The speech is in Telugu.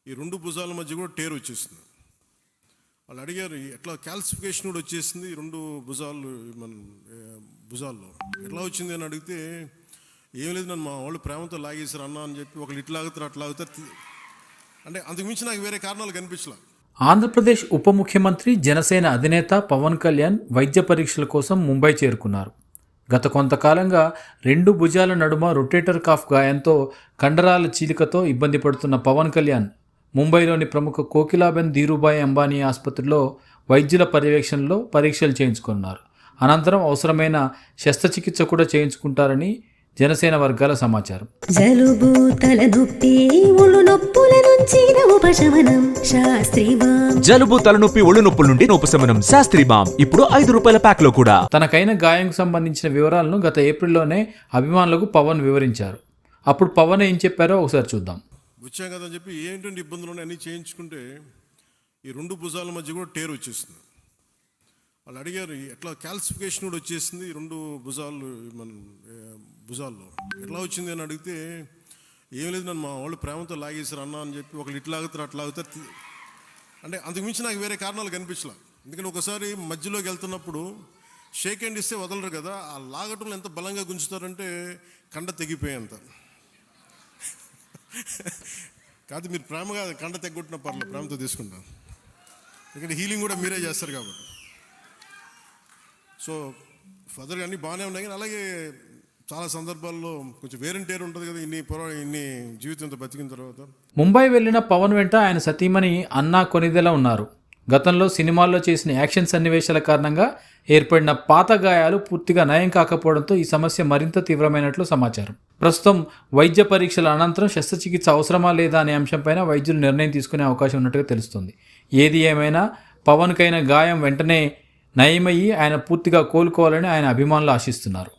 ఈ రెండు భుజాల మధ్య కూడా టేర్ వచ్చేసింది. వాళ్ళు అడిగారు ఎట్లా క్యాల్సిఫికేషన్ కూడా వచ్చేసింది ఈ రెండు భుజాలు మన భుజాల్లో ఎట్లా వచ్చింది అని అడిగితే ఏం లేదు, నన్ను మా వాళ్ళు ప్రేమతో లాగేశారు అన్న అని చెప్పి ఒకళ్ళు ఇట్లా లాగుతారు అట్లా లాగుతారు. అంటే అంతకుమించి నాకు వేరే కారణాలు కనిపించలే. ఆంధ్రప్రదేశ్ ఉప ముఖ్యమంత్రి జనసేన అధినేత పవన్ కళ్యాణ్ వైద్య పరీక్షల కోసం ముంబై చేరుకున్నారు. గత కొంతకాలంగా రెండు భుజాల నడుమ రొటేటర్ కాఫ్ గాయంతో కండరాల చీలికతో ఇబ్బంది పడుతున్న పవన్ కళ్యాణ్ ముంబైలోని ప్రముఖ కోకిలాబెన్ ధీరుభాయ్ అంబానీ ఆసుపత్రిలో వైద్యుల పర్యవేక్షణలో పరీక్షలు చేయించుకున్నారు. అనంతరం అవసరమైన శస్త్రచికిత్స కూడా చేయించుకుంటారని జనసేన వర్గాల సమాచారం. జలుబు తలనొప్పి ఒళ్ళు నొప్పుల నుంచి ఉపశమనం శాస్త్రీబామ్. జలుబు తలనొప్పి ఒళ్ళు నొప్పుల నుండి ఉపశమనం శాస్త్రీబామ్ ఇప్పుడు ₹5 ప్యాక్ లో కూడా. తనకైన గాయంకు సంబంధించిన వివరాలను గత ఏప్రిల్లోనే అభిమానులకు పవన్ వివరించారు. అప్పుడు పవన్ ఏం చెప్పారో ఒకసారి చూద్దాం. వచ్చాం కదా అని చెప్పి ఏంటంటే ఇబ్బందులు ఉన్నాయి అన్నీ చేయించుకుంటే ఈ రెండు భుజాల మధ్య కూడా టేర్ వచ్చేసింది. వాళ్ళు అడిగారు ఎట్లా క్యాల్సిఫికేషన్ కూడా వచ్చేసింది ఈ రెండు భుజాలు మన భుజాల్లో ఎట్లా వచ్చింది అని అడిగితే ఏం లేదు, నన్ను మా వాళ్ళు ప్రేమతో లాగేశారు అన్న అని చెప్పి ఒకళ్ళు ఇట్లా లాగుతారు అట్లా లాగుతారు. అంటే అంతకుమించి నాకు వేరే కారణాలు కనిపించలే. ఎందుకంటే ఒకసారి మధ్యలోకి వెళ్తున్నప్పుడు షేక్ హ్యాండ్ ఇస్తే వదలరు కదా, ఆ లాగటంలో ఎంత బలంగా గుంజుతారంటే కండ తెగిపోయేంత. కాదు మీరు ప్రేమగా కండ తెగొట్టిన పర్లేదు, ప్రేమతో తీసుకుంటాం. ఎందుకంటే హీలింగ్ కూడా మీరే చేస్తారు కాబట్టి. సో ఫర్దర్గా అన్నీ బాగానే ఉన్నాయి, కానీ అలాగే చాలా సందర్భాల్లో కొంచెం వేరంటేరు ఉంటుంది కదా ఇన్ని జీవితంతో బతికిన తర్వాత. ముంబై వెళ్లిన పవన్ వెంట ఆయన సతీమణి అన్నా కొనిదెల ఉన్నారు. గతంలో సినిమాల్లో చేసిన యాక్షన్ సన్నివేశాల కారణంగా ఏర్పడిన పాత గాయాలు పూర్తిగా నయం కాకపోవడంతో ఈ సమస్య మరింత తీవ్రమైనట్లు సమాచారం. ప్రస్తుతం వైద్య పరీక్షల అనంతరం శస్త్రచికిత్స అవసరమా లేదా అనే అంశంపైన వైద్యులు నిర్ణయం తీసుకునే అవకాశం ఉన్నట్టుగా తెలుస్తుంది. ఏది ఏమైనా పవన్కైన గాయం వెంటనే నయమయ్యి ఆయన పూర్తిగా కోలుకోవాలని ఆయన అభిమానులు ఆశిస్తున్నారు.